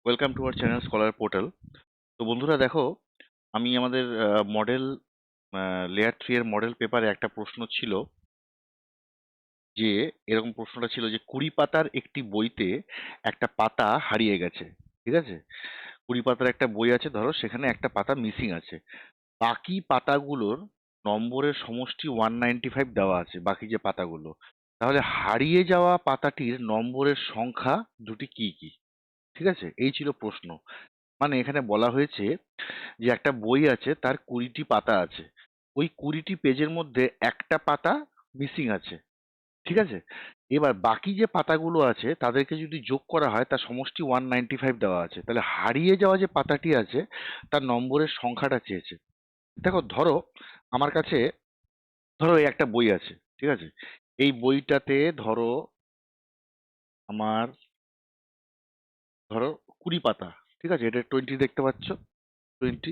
Welcome to our channel scholar portal. তো বন্ধুরা দেখো, আমি আমাদের মডেল লেয়ার 3 এর মডেল পেপারে একটা প্রশ্ন ছিল, যে এরকম প্রশ্নটা ছিল যে 20 পাতার একটি বইতে একটা পাতা হারিয়ে গেছে। ঠিক আছে, 20 পাতার একটা বই আছে, ধরো সেখানে একটা পাতা মিসিং আছে। বাকি পাতাগুলোর নম্বরের সমষ্টি 195 দেওয়া আছে, বাকি যে পাতাগুলো। তাহলে হারিয়ে যাওয়া পাতাটির নম্বরের সংখ্যা দুটি কি কি? ঠিক আছে, এই ছিল প্রশ্ন। মানে এখানে বলা হয়েছে যে একটা বই আছে, তার 20টি পাতা আছে। ওই 20টি পেজের মধ্যে একটা পাতা মিসিং আছে। ঠিক আছে, এবার বাকি যে পাতাগুলো আছে তাদেরকে যদি যোগ করা হয় তার সমষ্টি 195 দেওয়া আছে। তাহলে হারিয়ে যাওয়া যে পাতাটি আছে তার নম্বরের সংখ্যাটা চেয়েছে। দেখো, ধরো আমার কাছে, ধরো এই একটা বই আছে। ঠিক আছে, এই বইটাতে ধরো আমার, ধরো 20 পাতা। ঠিক আছে, এটা 20 দেখতে পাচ্ছ, 20।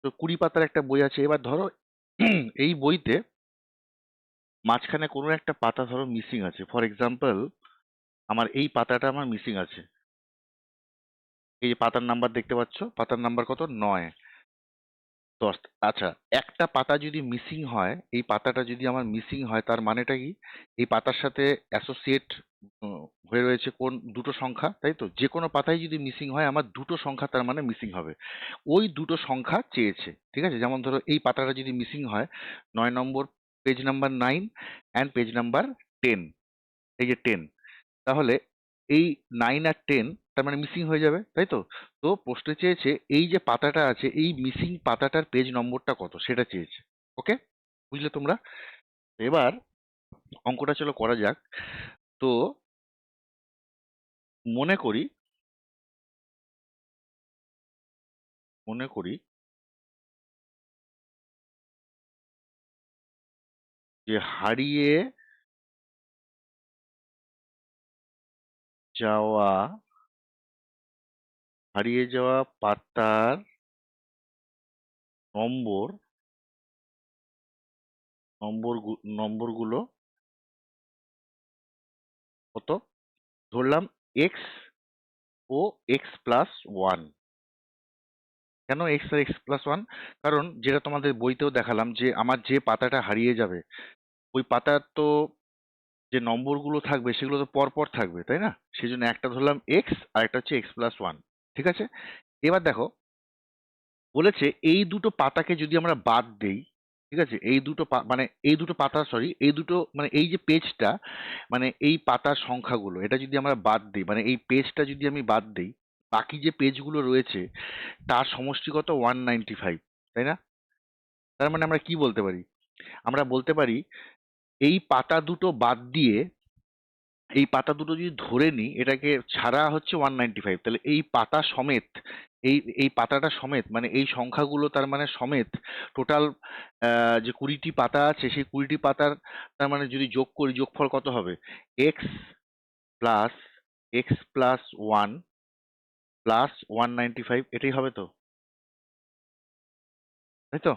তো 20 পাতার একটা বই আছে। এবার ধরো এই বইতে মাঝখানে কোনো একটা পাতা ধরো মিসিং আছে। ফর এক্সাম্পল, আমার এই পাতাটা আমার মিসিং আছে। এই যে পাতার নাম্বার দেখতে পাচ্ছ, পাতার নাম্বার কত? 9, 10। আচ্ছা, একটা পাতা যদি মিসিং হয়, এই পাতাটা যদি আমার মিসিং হয়, তার মানেটা কি? এই পাতার সাথে অ্যাসোসিয়েট হয়ে রয়েছে কোন দুটো সংখ্যা, তাই তো? যে কোনো পাতায় যদি মিসিং হয়, আমার দুটো সংখ্যা তার মানে মিসিং হবে। ওই দুটো সংখ্যা চেয়েছে। ঠিক আছে, যেমন ধরো এই পাতাটা যদি মিসিং হয়, 9 number, page number 9 and page number 10। এই যে 10, তাহলে এই 9 আর 10 তার মানে মিসিং হয়ে যাবে, তাই তো? তো প্রশ্নে চেয়েছে এই যে পাতাটা আছে, এই মিসিং পাতাটার পেজ নম্বরটা কত সেটা চেয়েছে। ওকে, বুঝলে তোমরা? এবার অঙ্কটা চলো করা যাক। তো মনে করি, মনে করি যে যাওয়া হারিয়ে যাওয়া পাতার নম্বর, নম্বরগুলো কত? ধরলাম এক্স ও এক্স প্লাস ওয়ান। কেন এক্স আর এক্স প্লাস ওয়ান? কারণ যেটা তোমাদের বইতেও দেখালাম, যে আমার যে পাতাটা হারিয়ে যাবে, ওই পাতার তো যে নম্বরগুলো থাকবে সেগুলো তো পর পর থাকবে, তাই না? সেই জন্য একটা ধরলাম এক্স আর একটা হচ্ছে এক্স প্লাস ওয়ান। ঠিক আছে, এবার দেখো, বলেছে এই দুটো পাতাকে যদি আমরা বাদ দেই। ঠিক আছে, এই দুটো মানে এই দুটো পাতা, সরি, এই দুটো মানে এই যে পেজটা, মানে এই পাতার সংখ্যাগুলো, এটা যদি আমরা বাদ দিই, মানে এই পেজটা যদি আমি বাদ দিই, বাকি যে পেজগুলো রয়েছে তার সমষ্টিগত 195, তাই না? তার মানে আমরা কি বলতে পারি? আমরা বলতে পারি এই পাতা দুটো বাদ দিয়ে, এই পাতা দুটো যদি ধরে নিই, এটাকে ছাড়া হচ্ছে 195, তাহলে এই পাতা সমেত, এই এই পাতাটা সমেত, মানে এই সংখ্যাগুলো তার মানে সমেত টোটাল যে 20টি পাতা আছে, সেই 20টি পাতার তার মানে যদি যোগ করি, যোগফল কত হবে? X plus x plus one plus 195, এটাই হবে তো, তাই তো?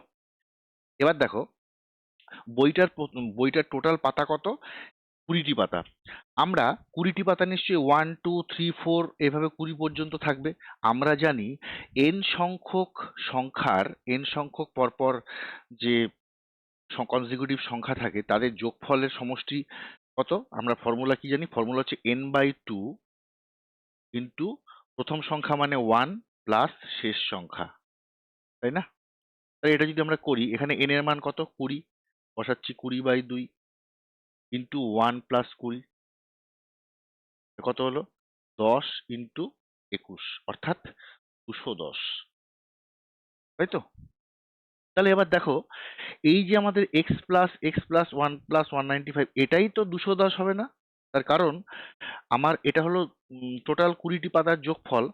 এবার দেখো, বইটার টোটাল পাতা কত? 20টি পাতা। আমরা 20টি পাতা নিশ্চয়ই 1 2 3 4 এভাবে 20 পর্যন্ত থাকবে। আমরা জানি n সংখ্যক সংখ্যার, n সংখ্যক পরপর যে কনজিকিউটিভ সংখ্যা থাকে তাদের যোগফলের সমষ্টি কত? আমরা ফর্মুলা কি জানি? ফর্মুলা হচ্ছে n/2 ইন্টু প্রথম সংখ্যা মানে 1 প্লাস শেষ সংখ্যা, তাই না? তাহলে এটা যদি আমরা করি, এখানে n এর মান কত? 20, বসাচ্ছি 20/2 ইন্টু 1 প্লাস 20, কত হলো? 10 ইন্টু 21, অর্থাৎ 210, তাই তো? তাহলে এবার দেখো, এই যে আমাদের এক্স প্লাস ওয়ান প্লাস 195, এটাই তো 210 হবে না? তার কারণ আমার এটা হলো টোটাল 20টি পাতার যোগফল,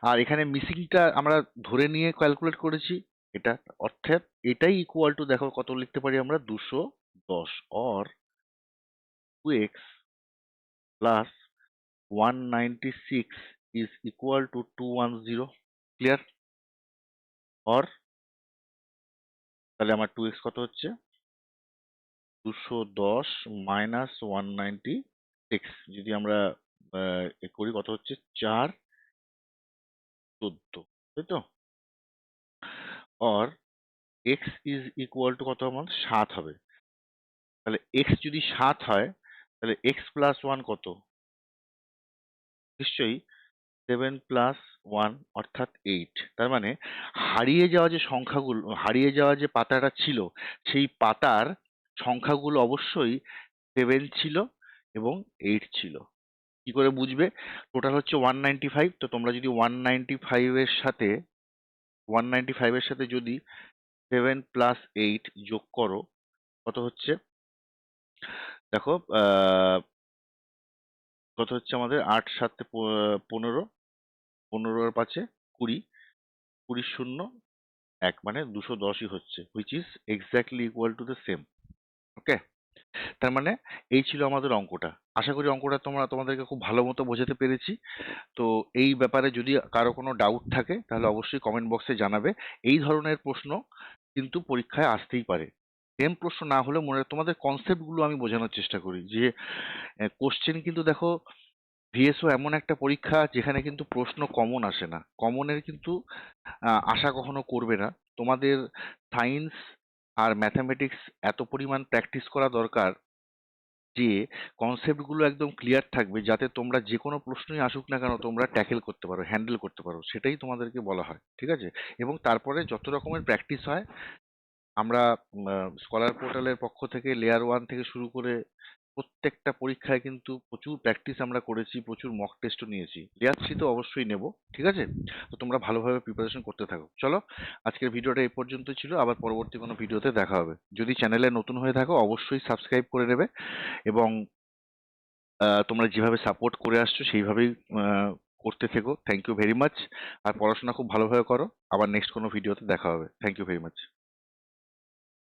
আর এখানে মিসিংটা আমরা ধরে নিয়ে ক্যালকুলেট করেছি এটা। অর্থাৎ এটাই ইকুয়াল টু, দেখো কত লিখতে পারি আমরা, 210, or 2x plus 196 is equal to 210। Clear? Or তাহলে আমার 2x কত হচ্ছে? 210 মাইনাস 196, যদি আমরা করি, কত হচ্ছে? 4 14, তাই তো? or x is equal to কত আমার 7 হবে। তাহলে x যদি 7 হয় তাহলে x প্লাস 1 কত? নিশ্চয়ই 7 প্লাস 1 অর্থাৎ 8। তার মানে হারিয়ে যাওয়া যে পাতাটা ছিল সেই পাতার সংখ্যাগুলো অবশ্যই 7 ছিল এবং 8 ছিল। কি করে বুঝবে? টোটাল হচ্ছে 195, তো তোমরা যদি 195 এর সাথে যদি 7 প্লাস 8 যোগ করো, কত হচ্ছে? দেখো কত হচ্ছে আমাদের? 8 7 15, 15 আর 5 20, 20 শূন্য 1, মানে 210ই হচ্ছে, which is exactly equal to the same. Okay, তার মানে এই ছিল আমাদের অঙ্কটা। আশা করি অঙ্কটা তোমাদেরকে খুব ভালো মতো বোঝাতে পেরেছি। তো এই ব্যাপারে যদি কারো কোনো ডাউট থাকে তাহলে অবশ্যই কমেন্ট বক্সে জানাবে। এই ধরনের প্রশ্ন কিন্তু পরীক্ষায় আসতেই পারে। সেম প্রশ্ন না হলে তোমাদের কনসেপ্টগুলো আমি বোঝানোর চেষ্টা করি যে কোশ্চেন কিন্তু দেখো, ভিএসও এমন একটা পরীক্ষা যেখানে কিন্তু প্রশ্ন কমন আসে না। কমনের কিন্তু আশা কখনো করবে না। তোমাদের সায়েন্স আর ম্যাথামেটিক্স এত পরিমাণ প্র্যাকটিস করা দরকার যে কনসেপ্টগুলো একদম ক্লিয়ার থাকবে, যাতে তোমরা যে কোনো প্রশ্নই আসুক না কেন তোমরা ট্যাকেল করতে পারো, হ্যান্ডেল করতে পারো, সেটাই তোমাদেরকে বলা হয়। ঠিক আছে? এবং তারপরে যত রকমের প্র্যাকটিস হয়, আমরা স্কলার পোর্টালের পক্ষ থেকে লেয়ার 1 থেকে শুরু করে প্রত্যেকটা পরীক্ষায় কিন্তু প্রচুর প্র্যাকটিস আমরা করেছি, প্রচুর মক টেস্টও নিয়েছি। লেয়ার 3 তো অবশ্যই নেব। ঠিক আছে? তো তোমরা ভালোভাবে প্রিপারেশন করতে থাকো। চলো, আজকের ভিডিওটা এই পর্যন্তই ছিল। আবার পরবর্তী কোনো ভিডিওতে দেখা হবে। যদি চ্যানেলে নতুন হয়ে থাকো অবশ্যই সাবস্ক্রাইব করে নেবে এবং তোমরা যেভাবে সাপোর্ট করে আসছো সেইভাবেই করতে থেকো। Thank you very much. আর পড়াশোনা খুব ভালোভাবে করো। আবার নেক্সট কোনো ভিডিওতে দেখা হবে। Thank you very much.